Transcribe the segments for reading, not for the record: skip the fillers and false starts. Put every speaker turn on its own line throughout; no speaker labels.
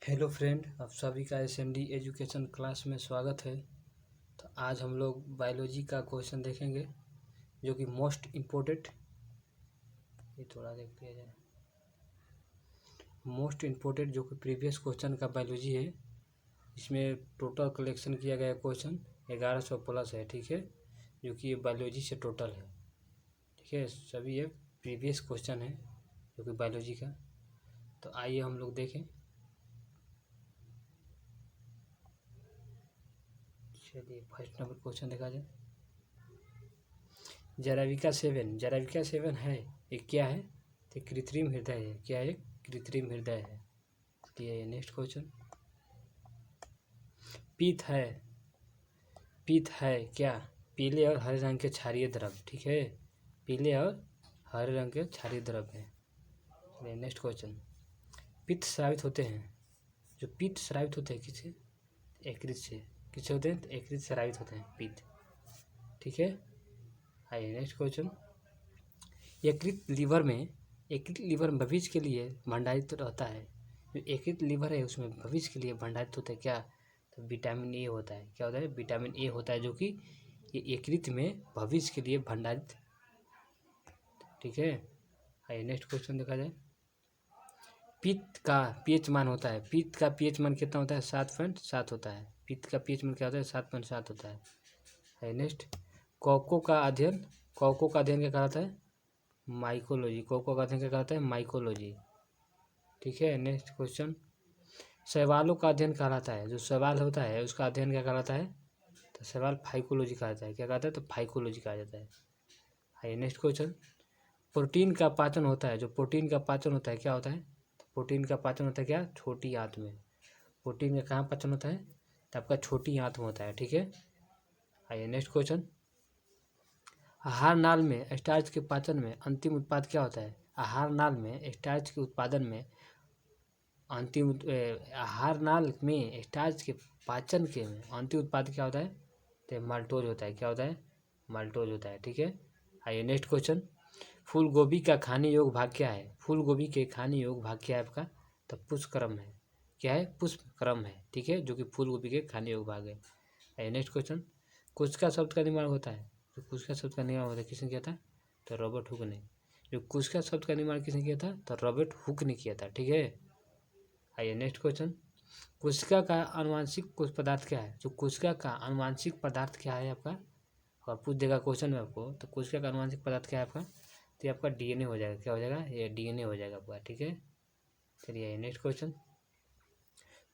Hello friend, आप सभी का एसएमडी एजुकेशन क्लास में स्वागत है। तो आज हम लोग बायोलॉजी का क्वेश्चन देखेंगे जो कि मोस्ट इम्पोर्टेंट, ये थोड़ा देख लिया जाए, मोस्ट इम्पोर्टेंट जो कि प्रीवियस क्वेश्चन का बायोलॉजी है। इसमें टोटल कलेक्शन किया गया क्वेश्चन 1100 प्लस है, ठीक है, जो कि ये बायोलॉजी से टोटल है, ठीक है। सभी ये प्रीवियस क्वेश्चन है जो कि बायोलॉजी का। तो आइए हम लोग देखें। चलिए फर्स्ट नंबर क्वेश्चन देखा जाए। जराविका 7 है, ये क्या है? तो कृत्रिम हृदय है। क्या है? कृत्रिम हृदय है। ये नेक्स्ट क्वेश्चन। पीत है क्या? पीले और हरे रंग के क्षारीय द्रव, ठीक है, पीले और हरे रंग के क्षारीय द्रव है। Next question. पित्त स्रावित होते हैं, जो पित्त स्रावित होते हैं किससे? यकृत से। किससे होते हैं? यकृत से स्रावित होते हैं पित्त, ठीक है। आइए नेक्स्ट क्वेश्चन। यकृत लीवर भविष्य के लिए भंडारित रहता है। जो यकृत लीवर है उसमें भविष्य के लिए भंडारित होता है क्या? तो विटामिन ए होता है। क्या होता है? विटामिन ए होता है, जो कि ये यकृत में भविष्य के लिए भंडारित, ठीक है। आइए नेक्स्ट क्वेश्चन देखा जाए। पित्त का पीएच मान होता है। पित्त का पीएच मान कितना होता है? 7.7 होता है। पित्त का पीएच मान क्या होता है? 7.7 होता है। आइए नेक्स्ट। कॉको का अध्ययन क्या कहलाता है? माइकोलॉजी। कोको का अध्ययन क्या कहलाता है? माइकोलॉजी, ठीक है। Next question. शैवालों का अध्ययन कहलाता है, जो शैवाल होता है उसका अध्ययन क्या कहलाता है? तो शैवाल फाइकोलॉजी कहा जाता है। क्या कहता है? तो फाइकोलॉजी कहा जाता है। आइए नेक्स्ट क्वेश्चन। प्रोटीन का पाचन होता है, जो प्रोटीन का पाचन होता है क्या होता है? तो प्रोटीन का पाचन होता है क्या? छोटी आंत में। प्रोटीन का कहाँ पाचन होता है? तो आपका छोटी आंत में होता है, ठीक है। आइए नेक्स्ट क्वेश्चन। आहार नाल में स्टार्च के पाचन में अंतिम उत्पाद क्या होता है? आहार नाल में स्टार्च के उत्पादन में आहार नाल में स्टार्च के पाचन के में अंतिम उत्पाद क्या होता है? तो माल्टोज होता है। क्या होता है? माल्टोज होता है, ठीक है। आइए नेक्स्ट क्वेश्चन। फूल गोभी का खाने योग्य भाग क्या है? फूल गोभी के खाने योग्य भाग क्या है आपका? तो पुष्पक्रम है। क्या है? पुष्पक्रम है, ठीक है, जो कि फूल गोभी के खाने योग्य भाग है। आइए नेक्स्ट क्वेश्चन। कुस्का शब्द का निर्माण होता है, जो कुस्का शब्द का निर्माण होता है किसने किया था? तो रॉबर्ट हुक ने। जो कुस्का शब्द का निर्माण किसने किया था? तो रॉबर्ट हुक ने किया था, ठीक है। आइए नेक्स्ट क्वेश्चन। कोशिका का आनुवांशिक कुछ पदार्थ क्या है? जो कोशिका का आनुवांशिक पदार्थ क्या है आपका? और पूछ देगा क्वेश्चन में आपको, तो कोशिका का आनुवांशिक पदार्थ क्या है आपका? तो ये आपका डीएनए हो जाएगा। क्या हो जाएगा? ये डीएनए हो जाएगा आपका, ठीक है। चलिए नेक्स्ट क्वेश्चन।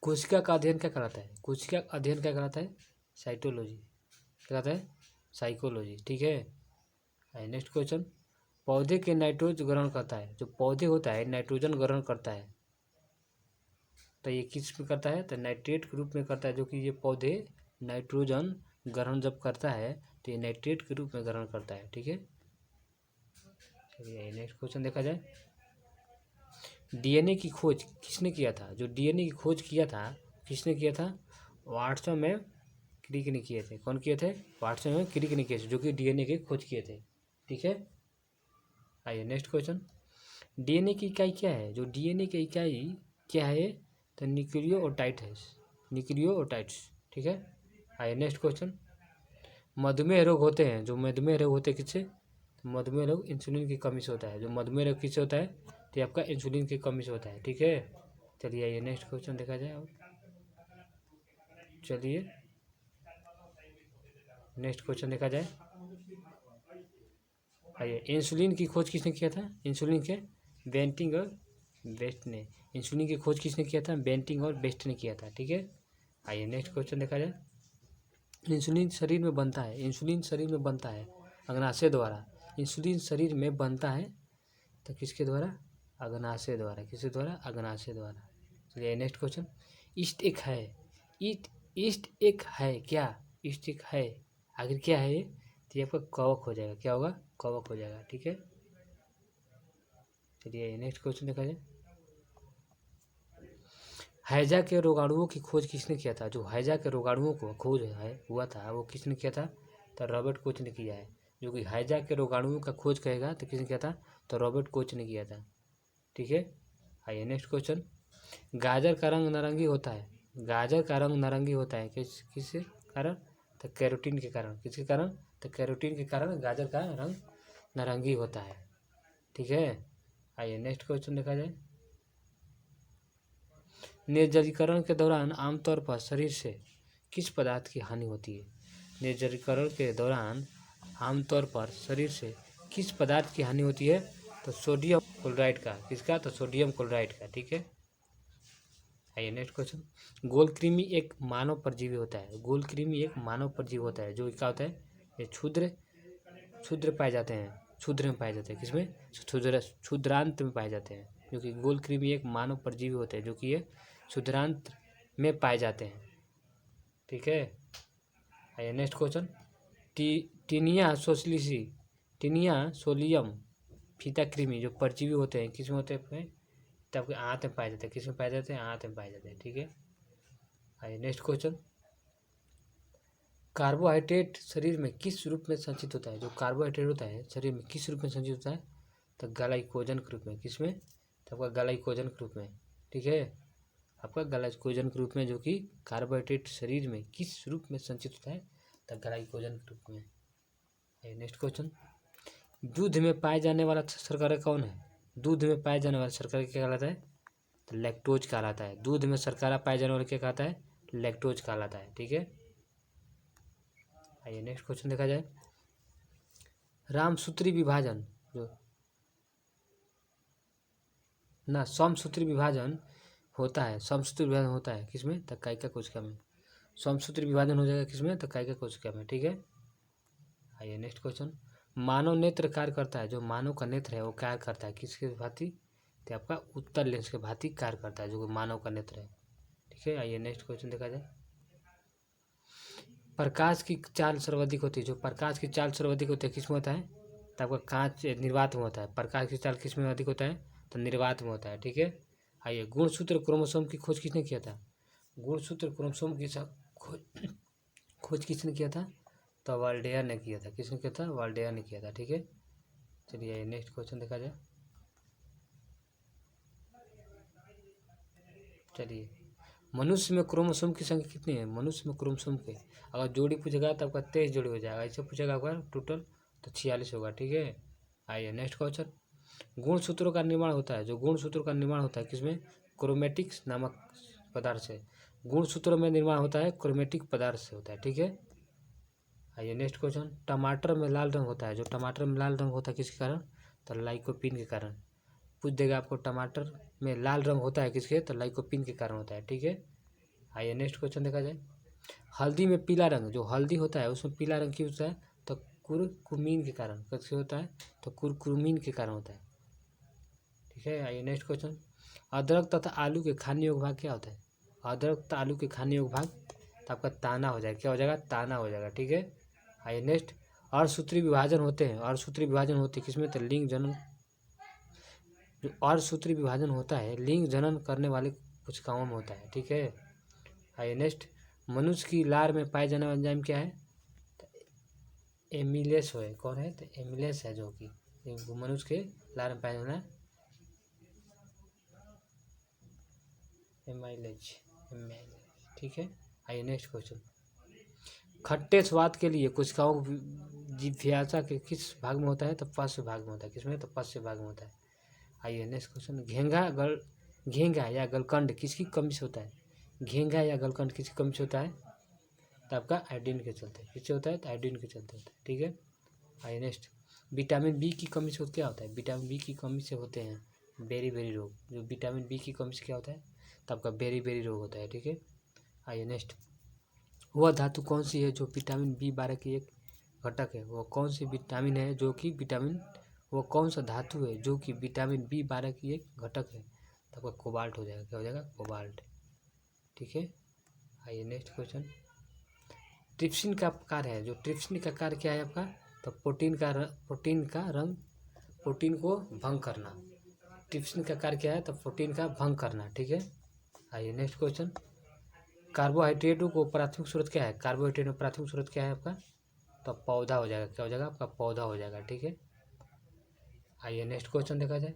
कोशिका का अध्ययन क्या कराता है? कोशिका का अध्ययन क्या कराता है? साइटोलॉजी। क्या कहता है? साइकोलॉजी, ठीक है। आइए नेक्स्ट क्वेश्चन। पौधे के नाइट्रोजन ग्रहण करता है, जो पौधे होता है नाइट्रोजन ग्रहण करता है, तो ये किस में करता है? तो नाइट्रेट के रूप में करता है, जो कि ये पौधे नाइट्रोजन ग्रहण जब करता है तो ये नाइट्रेट के रूप में ग्रहण करता है, ठीक है। चलिए नेक्स्ट क्वेश्चन देखा जाए। डीएनए की खोज किसने किया था? जो डीएनए की खोज किया था किसने किया था? वाटसन में क्रिक ने किए थे। कौन किए थे? वाटसन में क्रिक ने किए थे, जो कि डीएनए की खोज किए थे, ठीक है। आइए नेक्स्ट क्वेश्चन। डीएनए की इकाई क्या है? जो डीएनए की इकाई क्या है? तो न्यूक्लियोटाइड्स, ठीक है। आइए नेक्स्ट क्वेश्चन। मधुमेह रोग होते हैं, जो मधुमेह रोग होते हैं किससे? मधुमेह रोग इंसुलिन की कमी से होता है। जो मधुमेह रोग किससे होता है? तो ये आपका इंसुलिन की कमी से होता है, ठीक है। चलिए आइए नेक्स्ट क्वेश्चन देखा जाए। और चलिए नेक्स्ट क्वेश्चन देखा जाए। आइए, इंसुलिन की खोज किसने किया था? इंसुलिन के बेंटिंग और बेस्ट ने। इंसुलिन की खोज किसने किया था? बेंटिंग और बेस्ट ने किया था, ठीक है। आइए नेक्स्ट क्वेश्चन देखा जाए। इंसुलिन शरीर में बनता है, इंसुलिन शरीर में बनता है अग्नाशय द्वारा। इंसुलिन शरीर में बनता है तो किसके द्वारा? अग्नाशय द्वारा। किसके द्वारा? अग्नाशय द्वारा। चलिए नेक्स्ट क्वेश्चन। ईस्ट एक है, ईस्ट एक है क्या? ईस्ट एक है, आखिर क्या है ये? तो ये आपका कवक हो जाएगा। क्या होगा? कवक हो जाएगा, ठीक है। चलिए नेक्स्ट क्वेश्चन देखा जाए। हैजा के रोगाणुओं की खोज किसने किया था? जो हैजा के रोगाणुओं को खोज है हुआ था वो किसने किया था? तो रॉबर्ट कोच ने किया है। जो कि हैजा के रोगाणुओं का खोज करेगा तो किसने किया था? तो रॉबर्ट कोच ने किया था, ठीक है। आइए नेक्स्ट क्वेश्चन। गाजर का रंग नारंगी होता है, गाजर का रंग नारंगी होता है किस कारण? तो कैरोटीन के कारण। किसके कारण? तो कैरोटीन के कारण गाजर का रंग नारंगी होता है। ठीक है, आइए नेक्स्ट क्वेश्चन देखा जाए। निर्जलीकरण के दौरान आमतौर पर शरीर से किस पदार्थ की हानि होती है? निर्जलीकरण के दौरान आमतौर पर शरीर से किस पदार्थ की हानि होती है? तो सोडियम क्लोराइड का। किसका? तो सोडियम क्लोराइड का। ठीक है, आइए नेक्स्ट क्वेश्चन। गोलकृमि एक मानव परजीवी होता है। गोलकृमि एक मानव परजीवी होता है जो क्या होता है? ये क्षुद्र पाए जाते हैं, क्षुद्र में पाए जाते हैं। किसमें? क्षुद्रांत में पाए जाते हैं। जो कि गोलकृमि एक मानव परजीवी होते हैं जो कि ये क्षुद्रांत में पाए जाते हैं। ठीक है, आइए नेक्स्ट क्वेश्चन। टीनिया सोशलिसी, टीनिया सोलियम फीता कृमि जो परजीवी होते हैं किसमें होते हैं? तो आपके आंत में पाए जाते हैं। किसमें पाए जाते हैं? आंत में पाए जाते हैं। ठीक है, आइए नेक्स्ट क्वेश्चन। कार्बोहाइड्रेट शरीर में किस रूप में संचित होता है? जो कार्बोहाइड्रेट होता है शरीर में किस रूप में संचित होता है? तो ग्लाइकोजन के रूप में। किसमें? तो आपका ग्लाइकोजन के रूप में। ठीक है, आपका ग्लाइकोजन के रूप में, जो कि कार्बोहाइड्रेट शरीर में किस रूप में संचित होता है? तो ग्लाइकोजन के रूप में। Next question. दूध में पाए जाने वाला शर्करा कौन है? दूध में पाए जाने वाला शर्करा क्या कहलाता है? तो लैक्टोज कहलाता है। दूध में शर्करा पाए जाने वाला क्या कहलाता है? लैक्टोज कहलाता है। ठीक है, आइए नेक्स्ट क्वेश्चन देखा जाए। रामसूत्री विभाजन जो ना समसूत्री विभाजन होता है, समसूत्री विभाजन होता है किसमें? तो कायिका कोशिका में। समसूत्री विभाजन हो जाएगा किसमें? तो कायिका कोशिका में। ठीक है, आइए नेक्स्ट क्वेश्चन। मानव नेत्र कार्य करता है। जो मानव का नेत्र है वो कार्य करता है किसके भांति? तो आपका उत्तल लेंस के भांति कार्य करता है जो मानव का नेत्र है। ठीक है, आइए नेक्स्ट क्वेश्चन देखा जाए। प्रकाश की चाल सर्वाधिक होती है। जो प्रकाश की चाल सर्वाधिक होती है किसमें होता है? तो आपका कांच निर्वात में होता है। प्रकाश की चाल किसमें अधिक होता है? तो निर्वात में होता है। ठीक है, आइए गुणसूत्र क्रोमोसोम की खोज किसने किया था? गुणसूत्र क्रोमोसोम की खोज किसने किया था? तो वाल्डेयर ने किया था। किसने किया था? वाल्डेयर ने किया था। ठीक है, चलिए नेक्स्ट क्वेश्चन देखा जाए। चलिए, मनुष्य में क्रोमोसोम की संख्या कितनी है? मनुष्य में क्रोमोसोम के अगर जोड़ी पूछेगा तो आपका 23 जोड़ी हो जाएगा। ऐसे पूछेगा आपका टोटल तो 46 होगा। ठीक है, आइए नेक्स्ट क्वेश्चन। गुणसूत्रों का निर्माण होता है। जो गुणसूत्रों का निर्माण होता है किसमें? क्रोमेटिक्स नामक पदार्थ से। गुणसूत्रों में निर्माण होता है क्रोमेटिक पदार्थ से होता है। ठीक है, आइए नेक्स्ट क्वेश्चन। टमाटर में लाल रंग होता है। जो टमाटर में लाल रंग होता है किसके कारण? तो लाइकोपीन के कारण। पूछ देगा आपको टमाटर में लाल रंग होता है किसके? तो लाइकोपीन के कारण होता है। ठीक है, आइए नेक्स्ट क्वेश्चन देखा जाए। हल्दी में पीला रंग, जो हल्दी होता है उसमें पीला रंग क्यों होता है? तो कुरकुमीन के कारण। कैसे होता है? तो कुरकुमीन के कारण होता है। ठीक है, आइए नेक्स्ट क्वेश्चन। अदरक तथा आलू के खाने योग्य भाग क्या होता है? अदरक तथा आलू के खाने योग्य भाग तो आपका ताना हो जाएगा। क्या हो जाएगा? ताना हो जाएगा। ठीक है, आइए नेक्स्ट। अर्धसूत्री विभाजन होते हैं। अर्धसूत्री विभाजन होते हैं किसमें? तो लिंग जनन। जो अर्धसूत्री विभाजन होता है लिंग जनन करने वाले कोशिकाओं में होता है। ठीक है, आइए नेक्स्ट। मनुष्य की लार में पाए जाने वाला एंजाइम क्या है? तो एमिलेस है। कौन है? तो एमिलेस है जो कि मनुष्य के लार में पाया जाना है एमाइलेज। ठीक है, आइए नेक्स्ट क्वेश्चन। खट्टे स्वाद के लिए कोशिकाओं जिज्ञासा के किस भाग में होता है? तो पश्च भाग में होता है। किसमें? तो पश्च भाग में होता है। आइए नेक्स्ट क्वेश्चन। घेंगा या गलकंड किसकी कमी से होता है? घेंगा या गलकंड किसकी कमी से होता है? तो आपका आयोडीन के चलते। किससे होता है? तो आयोडीन के चलते होता है। ठीक है, आइए नेक्स्ट। विटामिन बी की कमी से क्या होता है? विटामिन बी की कमी से होते हैं बेरी बेरी रोग। जो विटामिन बी की कमी से क्या होता है? तो आपका बेरी बेरी रोग होता है। ठीक है, आइए नेक्स्ट। वह धातु कौन सी है जो विटामिन B12 की एक घटक है? वो कौन सी विटामिन है जो कि विटामिन वो कौन सा धातु है जो कि विटामिन B12 की एक घटक है? तो आपका कोबाल्ट हो जाएगा। क्या हो जाएगा? कोबाल्ट। ठीक है, आइए नेक्स्ट क्वेश्चन। ट्रिप्सिन का कार्य है। जो ट्रिप्सिन का कार्य क्या है आपका? तो प्रोटीन को भंग करना। ट्रिप्सिन का कार्य क्या है? तो प्रोटीन का भंग करना। ठीक है, आइए नेक्स्ट क्वेश्चन। कार्बोहाइड्रेटों को प्राथमिक स्रोत क्या है? कार्बोहाइड्रेट में प्राथमिक स्रोत क्या है आपका? तो पौधा हो जाएगा। क्या हो जाएगा? आपका पौधा हो जाएगा। ठीक है, आइए नेक्स्ट क्वेश्चन देखा जाए।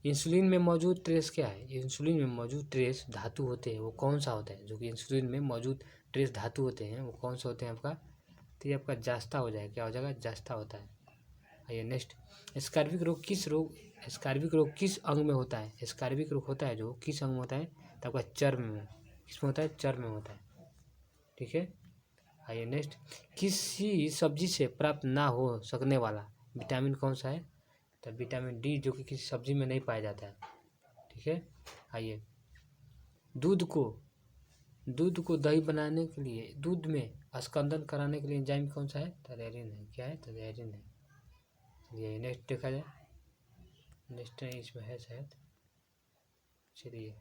इंसुलिन में मौजूद ट्रेस क्या है? इंसुलिन में मौजूद ट्रेस धातु होते हैं, वो कौन सा होता है? जो कि इंसुलिन में मौजूद ट्रेस धातु होते हैं वो कौन से होते हैं आपका? तो ये आपका जास्ता हो जाएगा। क्या हो जाएगा? जास्ता होता है। आइए नेक्स्ट, स्कार्विक रोग किस अंग में होता है? स्कार्विक रोग होता है जो किस अंग में होता है? तो आपका चर्म में। किसमें होता है? चर्म में होता है। ठीक है। आइए नेक्स्ट, किसी सब्जी से प्राप्त ना हो सकने वाला विटामिन कौन सा है? तो विटामिन डी, जो कि किसी सब्जी में नहीं पाया जाता है। ठीक है। आइए, दूध को दूध को दही बनाने के लिए, दूध में स्कंदन कराने के लिए एंजाइम कौन सा है? तो रेरिन है। क्या है? तो रेरिन है। चलिए नेक्स्ट देखा जाए। नेक्स्ट इसमें है शायद। चलिए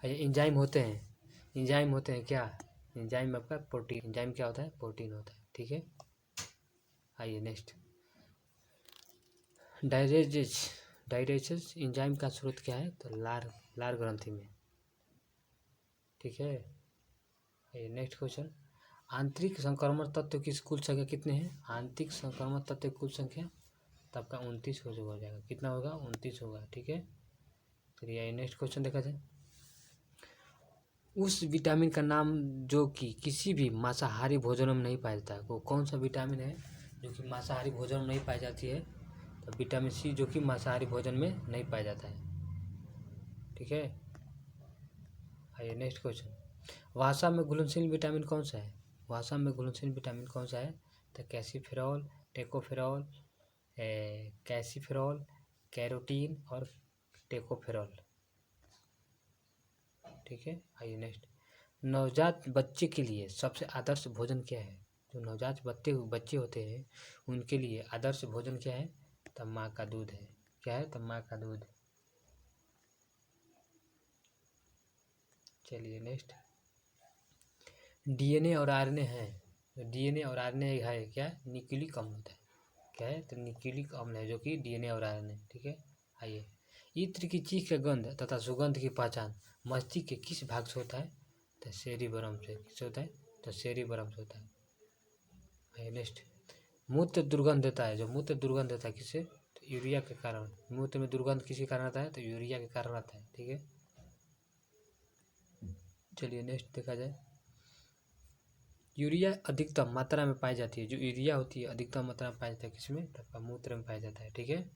एंजाइम होते हैं। एंजाइम होते हैं क्या? एंजाइम आपका प्रोटीन। एंजाइम क्या होता है? प्रोटीन होता है। ठीक है। आइए नेक्स्ट, डायजेस्ट एंजाइम का स्रोत क्या है? तो लार ग्रंथि में। ठीक है। आइए नेक्स्ट क्वेश्चन, आंतरिक संक्रमण तत्व की कुल संख्या कितने हैं? आंतरिक संक्रमण तत्व की कुल संख्या तो आपका 29 हो जाएगा। कितना होगा? 29 होगा। ठीक है। चलिए नेक्स्ट क्वेश्चन देखा जाए। उस विटामिन का नाम जो कि किसी भी मांसाहारी भोजन में नहीं पाया जाता है, वो कौन सा विटामिन है जो कि मांसाहारी भोजन में नहीं पाई जाती है? तो विटामिन सी, जो कि मांसाहारी भोजन में नहीं पाया जाता है। ठीक है। आइए नेक्स्ट क्वेश्चन, वसा में घुलनशील विटामिन कौन सा है? वसा में घुलनशील विटामिन कौन सा है? तो कैल्सिफेरॉल, टेकोफेरॉल, कैल्सिफेरॉल, कैरोटीन और टेकोफेरॉल। ठीक है। आइए नेक्स्ट, नवजात बच्चे के लिए सबसे आदर्श भोजन क्या है? जो नवजात बच्चे होते हैं उनके लिए आदर्श भोजन क्या है? तो माँ का दूध है। क्या है? तो माँ का दूध। चलिए नेक्स्ट, डीएनए और आरएनए है। डीएनए और आरएनए है क्या? न्यूक्लिक अम्ल होता है। क्या है? तो न्यूक्लिक अम्ल है जो कि डीएनए और आरएनए। ठीक है। आइए, इत्र की चीख का गंध तथा सुगंध की पहचान मस्तिष्क के किस भाग से होता है? तो सेरिबरम से। किससे होता है? तो सेरिबरम से होता है। आइए नेक्स्ट, मूत्र दुर्गंध देता है। जो मूत्र दुर्गंध देता है किससे? तो यूरिया के कारण। मूत्र में दुर्गंध किसी कारण आता है? तो यूरिया के कारण आता है। ठीक है। चलिए नेक्स्ट देखा जाए, यूरिया अधिकतम मात्रा में पाई जाती है। जो यूरिया होती है अधिकतम मात्रा में पाया जाता है किसमें? तो आपका मूत्र में पाया जाता है। ठीक है।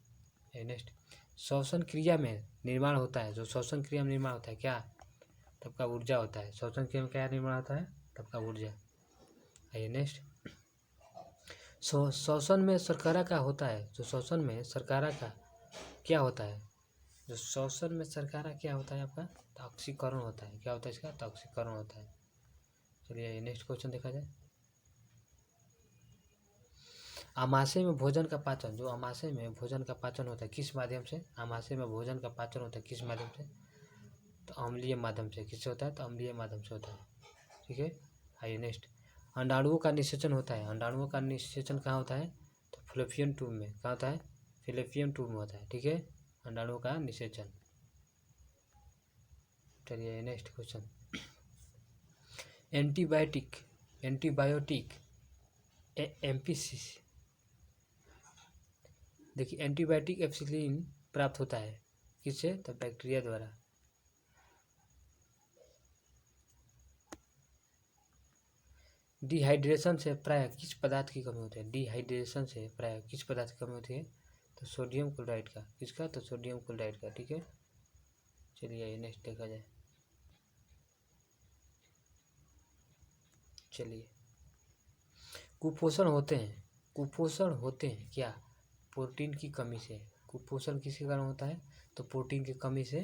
नेक्स्ट, श्वसन क्रिया में निर्माण होता है। जो श्वसन क्रिया में निर्माण होता है क्या? तब का ऊर्जा होता है। श्वसन क्रिया में क्या निर्माण होता है? तब का ऊर्जा। आइए नेक्स्ट, श्वसन में शर्करा का होता है। जो श्वसन में शर्करा का क्या होता है? जो श्वसन में शर्करा क्या होता है आपका? तो ऑक्सीकरण होता है। क्या होता है इसका? तो ऑक्सीकरण होता है। चलिए नेक्स्ट क्वेश्चन देखा जाए, आमाशय में भोजन का पाचन। जो आमाशय में भोजन का पाचन होता है किस माध्यम से? आमाशय में भोजन का पाचन होता है किस माध्यम से? तो अम्लीय माध्यम से। किससे होता है? तो अम्लीय माध्यम से होता है। ठीक है। आइए नेक्स्ट, अंडाणुओं का निषेचन होता है। अंडाणुओं का निषेचन कहाँ होता है? तो फ्लोपियन ट्यूब में। कहाँ होता है? फिलिपियन ट्यूब में होता है। ठीक है। अंडाणुओं का निषेचन। चलिए नेक्स्ट क्वेश्चन, एंटीबायोटिक एम्पिसिस। देखिए, एंटीबायोटिक एम्पिसिलिन प्राप्त होता है किससे? तो बैक्टीरिया द्वारा। डिहाइड्रेशन से प्राय किस पदार्थ की कमी होती है? डिहाइड्रेशन से प्राय किस पदार्थ की कमी होती है? तो सोडियम क्लोराइड का। किसका? तो सोडियम क्लोराइड का। ठीक है। चलिए नेक्स्ट देखा जाए। चलिए, कुपोषण होते हैं क्या? प्रोटीन की कमी से। कुपोषण किसके कारण होता है? तो प्रोटीन की कमी से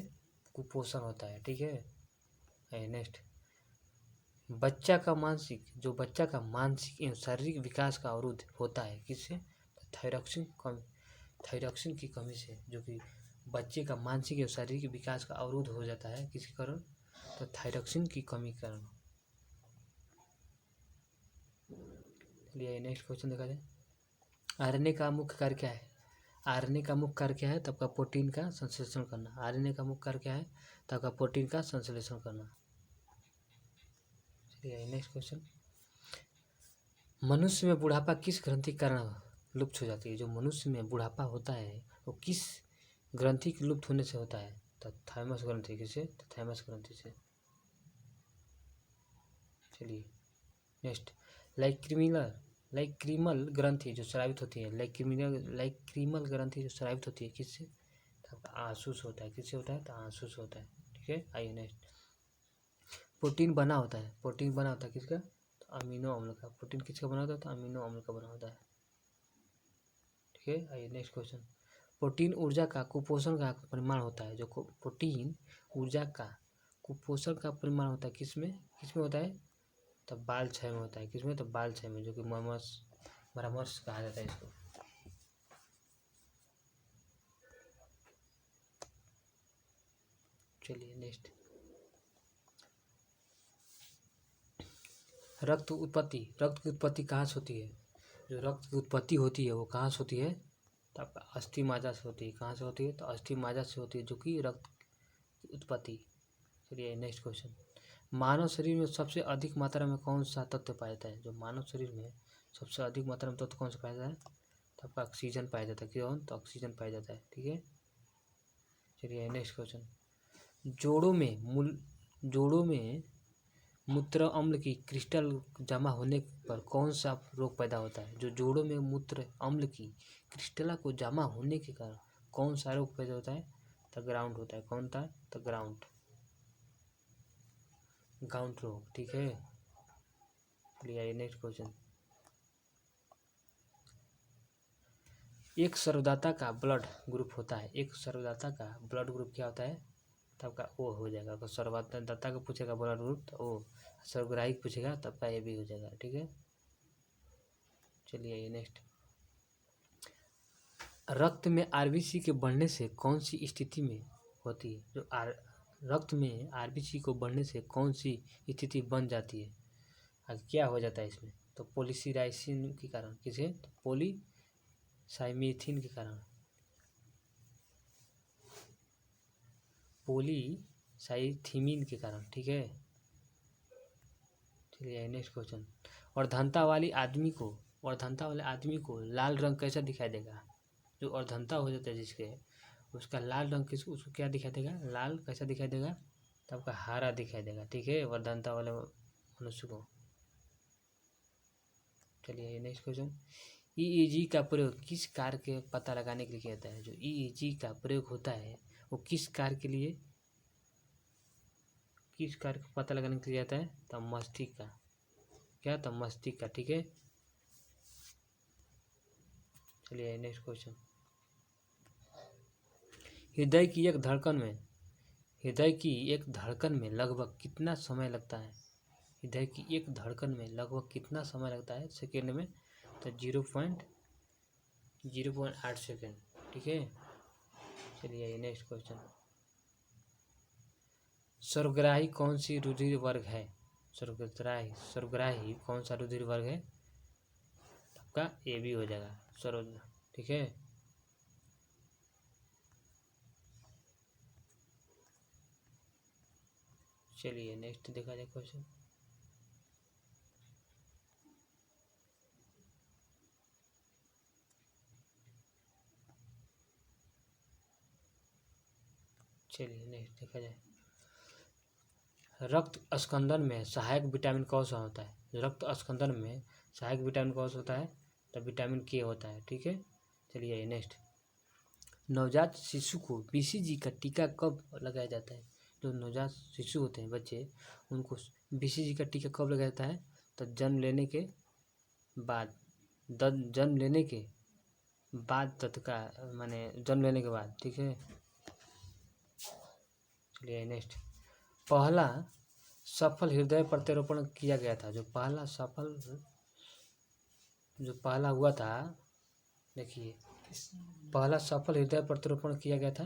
कुपोषण होता है। ठीक है। नेक्स्ट, बच्चा का मानसिक एवं शारीरिक विकास का अवरुद्ध होता है किससे? तो थायरॉक्सिन की कमी से। जो कि बच्चे का मानसिक एवं शारीरिक विकास का अवरुद्ध हो जाता है किसके कारण? तो थायरॉक्सिन की कमी के कारण। चलिए नेक्स्ट क्वेश्चन देखा जाए, आरएनए का मुख्य कार्य क्या है? आरएनए का मुख्य कार्य क्या है? तो आपका प्रोटीन का संश्लेषण करना। आरएनए का मुख्य कार्य क्या है? तो आपका प्रोटीन का संश्लेषण करना। चलिए नेक्स्ट क्वेश्चन, मनुष्य में बुढ़ापा किस ग्रंथि के कारण लुप्त हो जाती है? जो मनुष्य में बुढ़ापा होता है वो किस ग्रंथि के लुप्त होने से होता है? तो थाइमस ग्रंथि। किसे? तो थाइमस ग्रंथि से। चलिए नेक्स्ट, लाइक्रीमल ग्रंथि जो स्रावित होती है, लाइक्रीमल ग्रंथि जो स्रावित होती है किससे? तो आंसू से होता है। किससे होता है? तो आंसू से होता है। ठीक है, आइए नेक्स्ट। प्रोटीन बना होता है, प्रोटीन बना होता है किसका? तो अमीनो अम्ल का। प्रोटीन किसका बना होता है? तो अमीनो अम्ल का बना होता है। ठीक है, आइए नेक्स्ट क्वेश्चन। प्रोटीन ऊर्जा का कुपोषण का परिमाण होता है। जो प्रोटीन ऊर्जा का कुपोषण का परिमाण होता है किसमें? किसमें होता है? तब बाल क्षय में होता है। किसमें? तो बाल क्षय में, जो कि मरामर्श कहा जाता है इसको। चलिए नेक्स्ट, रक्त की उत्पत्ति कहाँ से होती है? जो रक्त की उत्पत्ति होती है वो कहाँ से होती है? तो आपका अस्थि माजा से होती है। कहाँ से होती है? तो अस्थि माजा से होती है, जो कि रक्त की उत्पत्ति। चलिए नेक्स्ट क्वेश्चन। मानव शरीर में सबसे अधिक मात्रा में कौन सा तत्व पाया जाता है? जो मानव शरीर में सबसे अधिक मात्रा में तत्व कौन सा पाया जाता है? तो आपका ऑक्सीजन पाया जाता है। क्यों? तो ऑक्सीजन पाया जाता है। ठीक है, चलिए नेक्स्ट क्वेश्चन। जोड़ों में मूत्र अम्ल की क्रिस्टल जमा होने पर कौन सा रोग पैदा होता है? जो जोड़ों में मूत्र अम्ल की क्रिस्टल को जमा होने के कारण कौन सा रोग पैदा होता है? तो ग्राउंड होता है। कौन था? तो गाउंट रोग। ठीक है, चलिए नेक्स्ट क्वेश्चन। एक सर्वदाता का ब्लड ग्रुप होता है। एक सर्वदाता का ब्लड ग्रुप क्या होता है? तब का ओ हो जाएगा। अगर सर्वदाता का पूछेगा ब्लड ग्रुप तो ओ, सर्वग्राही पूछेगा तब का ए भी हो जाएगा। ठीक है, चलिए ये नेक्स्ट। रक्त में आरबीसी के बढ़ने से कौन सी स्थिति में होती है? जो रक्त में आरबीसी को बढ़ने से कौन सी स्थिति बन जाती है? क्या हो जाता है इसमें? तो पोलिसाइरासिन के कारण। किसे? तो पोलीसाइमेथिन के कारण। पोलीसाइथीमिन के कारण। ठीक है, चलिए नेक्स्ट क्वेश्चन। अर्धनता वाले आदमी को लाल रंग कैसा दिखाई देगा? जो अर्धनता हो जाता है जिसके, उसका लाल रंग उसको क्या दिखाई देगा? लाल कैसा दिखाई देगा? तो आपका हरा दिखाई देगा। ठीक है, अर्धनता वाले मनुष्य को। चलिए नेक्स्ट क्वेश्चन। ईईजी का प्रयोग किस कार्य के पता लगाने के लिए किया जाता है? जो ईईजी का प्रयोग होता है वो किस कार्य के लिए, किस कार्य का पता लगाने के लिए जाता है? तो मस्तिष्क का। क्या? तो मस्तिष्क का। ठीक है, चलिए नेक्स्ट क्वेश्चन। हृदय की एक धड़कन में लगभग कितना समय लगता है? हृदय की एक धड़कन में लगभग कितना समय लगता है सेकेंड में? तो 0.8 सेकेंड। ठीक है, चलिए नेक्स्ट क्वेश्चन। सर्वग्राही कौन सी रुधिर वर्ग है? सर्वग्राही कौन सा रुधिर वर्ग है? आपका ए बी हो जाएगा, सर्व। ठीक है, चलिए नेक्स्ट देखा जाए क्वेश्चन। चलिए नेक्स्ट देखा जाए। रक्त स्कंदन में सहायक विटामिन कौन सा होता है? रक्त स्कंदन में सहायक विटामिन कौन सा होता है? तो विटामिन के होता है। ठीक है, चलिए नेक्स्ट। नवजात शिशु को बीसीजी का टीका कब लगाया जाता है? जो नवजात शिशु होते हैं बच्चे, उनको बीसीजी का टीका कब लगाया जाता है? तो जन्म लेने के बाद, तत्काल माने जन्म लेने के बाद। ठीक है, चलिए नेक्स्ट। पहला सफल हृदय प्रत्यारोपण किया गया था। जो पहला हुआ था, देखिए, पहला सफल हृदय प्रत्यारोपण किया गया था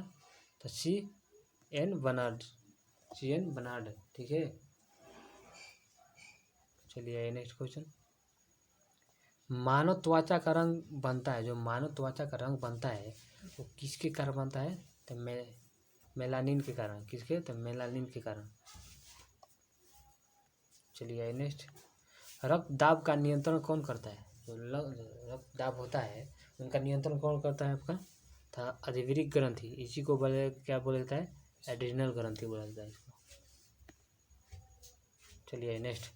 तो सी एन बनार्ड। ठीक है, चलिए नेक्स्ट क्वेश्चन। मानव त्वचा का रंग बनता है। जो मानव त्वचा का रंग बनता है वो किसके कारण बनता है? तो मेलानिन के कारण। किसके? तो मेलानिन के कारण। चलिए नेक्स्ट। रक्त दाब का नियंत्रण कौन करता है? जो रक्त दाब होता है उनका नियंत्रण कौन करता है आपका? था अधिवृक्क ग्रंथि, इसी को बोले क्या बोला जाता है? एड्रिनल ग्रंथि बोला जाता है इसको। चलिए नेक्स्ट,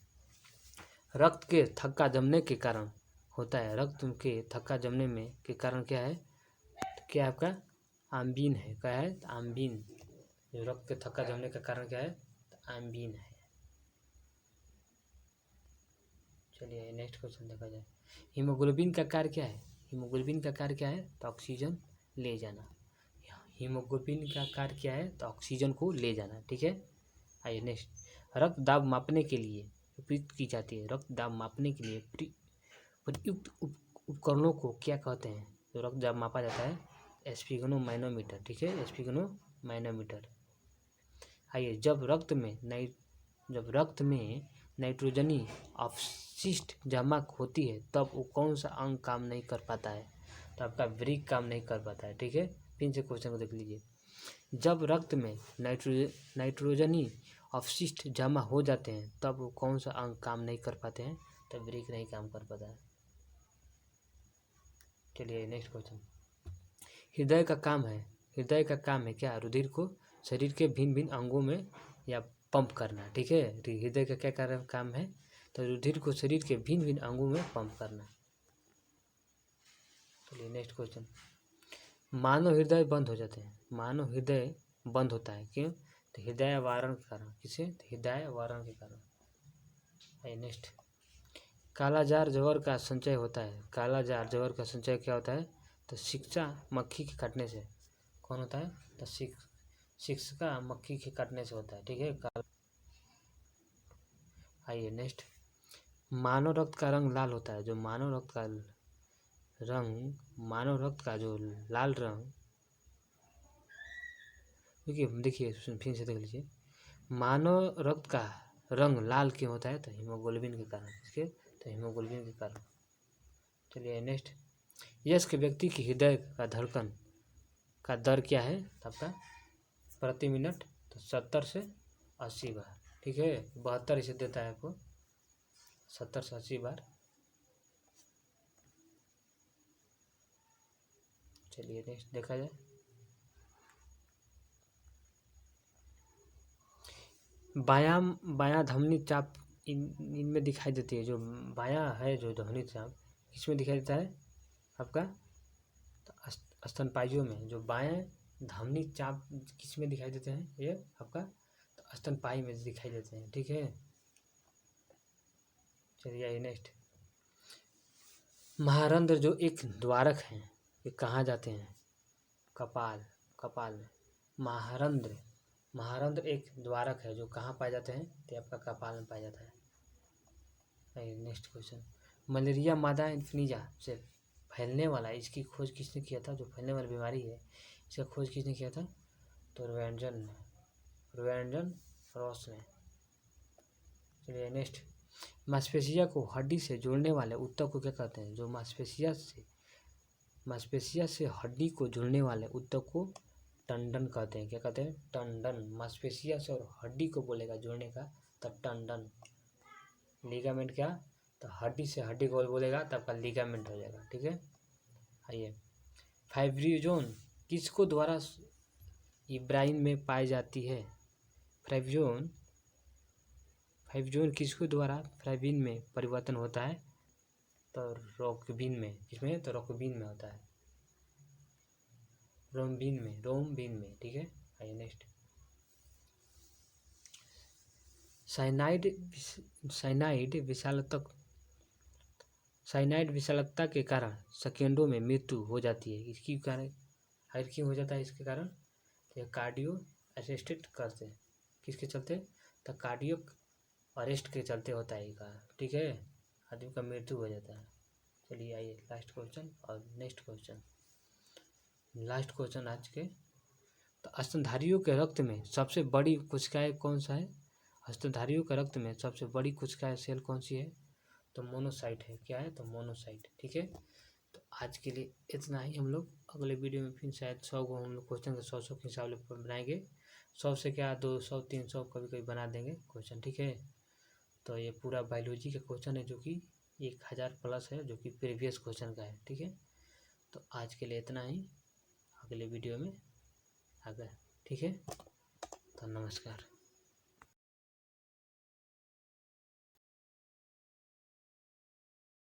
रक्त के थक्का जमने के कारण होता है, रक्त के थक्का जमने में के कारण क्या है? तो क्या आपका आम्बीन है, क्या है? आम्बीन। जो रक्त के थक्का जमने का कारण क्या है? तो आम्बीन है। चलिए नेक्स्ट क्वेश्चन देखा जाए, हीमोग्लोबिन का कार्य क्या है? हीमोग्लोबिन का कार्य क्या है? तो ऑक्सीजन ले जाना। हीमोग्लोबिन का कार्य क्या है? तो ऑक्सीजन को ले जाना, ठीक है। आइए नेक्स्ट, रक्त दाब मापने के लिए उपयुक्त की जाती है, रक्त दाब मापने के लिए प्रयुक्त उपकरणों को क्या कहते हैं? जो रक्त दाब मापा जाता है स्फिग्नोमैनोमीटर, ठीक है, स्फिग्नोमैनोमीटर। आइए, जब रक्त में नाइट्रोजनी अपशिष्ट जमा होती है तब वो कौन सा अंग काम नहीं कर पाता है? तो आपका वृक्क काम नहीं कर पाता है, ठीक है। फिर से क्वेश्चन को देख लीजिए, जब रक्त में नाइट्रोजनी अपशिष्ट जमा हो जाते हैं तब वो कौन सा अंग काम नहीं कर पाते हैं? तो वृक्क नहीं काम कर पाता है। चलिए नेक्स्ट क्वेश्चन, हृदय का काम है क्या? रुधिर को शरीर के भिन्न भिन्न अंगों में या पंप करना, ठीक है। हृदय का क्या काम है? तो रुधिर को शरीर के भिन्न भिन्न अंगों में पंप करना। चलिए नेक्स्ट क्वेश्चन, मानव हृदय बंद हो जाते हैं, मानव हृदय बंद होता है क्यों? तो हृदय वारण के कारण, किसे? तो हृदय वारण के कारण। आइए नेक्स्ट, कालाजार जवर का संचय होता है, कालाजार जवर का संचय क्या होता है? तो शिक्षा मक्खी के काटने से। कौन होता है? तो शिक्षा मक्खी के काटने से होता है, ठीक है। आइए नेक्स्ट, मानव रक्त का रंग लाल होता है, जो मानव रक्त का जो लाल रंग, देखिए फिर से देख लीजिए, मानव रक्त का रंग लाल क्यों होता है? तो हीमोग्लोबिन के कारण, किसके? तो हीमोग्लोबिन के कारण। चलिए नेक्स्ट, वयस्क व्यक्ति की हृदय का धड़कन का दर क्या है आपका प्रति मिनट? तो 70 से 80 बार, ठीक है। 72 इसे देता है आपको, 70 से 80 बार। चलिए नेक्स्ट देखा जाए, बायां धमनी चाप इनमें दिखाई देती है, जो बायां है जो धमनी चाप इसमें दिखाई देता है आपका तो स्तनपाइयों में। जो बाएं धमनी चाप किस में दिखाई देते हैं? ये आपका तो स्तनपाई में दिखाई देते हैं, ठीक है। चलिए आइए नेक्स्ट, महारंध्र जो एक द्वारक है, ये कहाँ जाते हैं? कपाल में। महारंध्र एक द्वारक है जो कहाँ पाए जाते हैं? तो आपका कपाल में पाया जाता है। आइए नेक्स्ट क्वेश्चन, मलेरिया मादा इन्फ्लुएंजा से फैलने वाला, इसकी खोज किसने किया था? जो फैलने वाली बीमारी है इसका खोज किसने किया था? तो रुवेंजन रॉस ने। चलिए नेक्स्ट, मांसपेशिया को हड्डी से जोड़ने वाले ऊतक को क्या कहते हैं? जो मांसपेशिया से हड्डी को जोड़ने वाले ऊतक को टंडन कहते हैं। क्या कहते हैं? टंडन। मांसपेशिया से और हड्डी को बोलेगा जोड़ने का तो टंडन। लिगामेंट क्या? तो हड्डी से हड्डी को बोलेगा तब का लिगामेंट हो जाएगा, ठीक है। आइए, फाइब्रिनोजन किसको द्वारा इब्राइन में पाई जाती है? फाइब्रिनोजन किसको द्वारा फाइब्रिन में परिवर्तन होता है? तो रोम्बिन में। किसमें? तो रोम्बिन में होता है, रोम्बिन में, ठीक है। आइए नेक्स्ट, साइनाइड विषाक्तता के कारण सेकेंडों में मृत्यु हो जाती है, इसकी कारण आखिर क्यों हो जाता है? इसके कारण तो कार्डियो असिस्टेड करते हैं, किसके चलते? तो कार्डियो अरेस्ट के चलते होता है का, ठीक है। आदमी का मृत्यु हो जाता है। चलिए आइए लास्ट क्वेश्चन और नेक्स्ट क्वेश्चन, लास्ट क्वेश्चन आज के, तो स्तनधारियों के रक्त में सबसे बड़ी कोशिकाएं कौन सा है? स्तनधारियों के रक्त में सबसे बड़ी कोशिकाएं सेल कौन सी है? तो मोनोसाइट है। क्या है? तो मोनोसाइट, ठीक है। तो आज के लिए इतना ही, हम लोग अगले वीडियो में फिर शायद 100 को हम लोग क्वेश्चन के 100 के हिसाब से बनाएंगे। 100 से क्या 200 300 कभी कभी बना देंगे क्वेश्चन, ठीक है। तो ये पूरा बायोलॉजी का क्वेश्चन है जो कि 1000 प्लस है, जो कि प्रीवियस क्वेश्चन का है। ठीक है, तो आज के लिए इतना ही, अगले वीडियो में आगे। ठीक है, तो नमस्कार।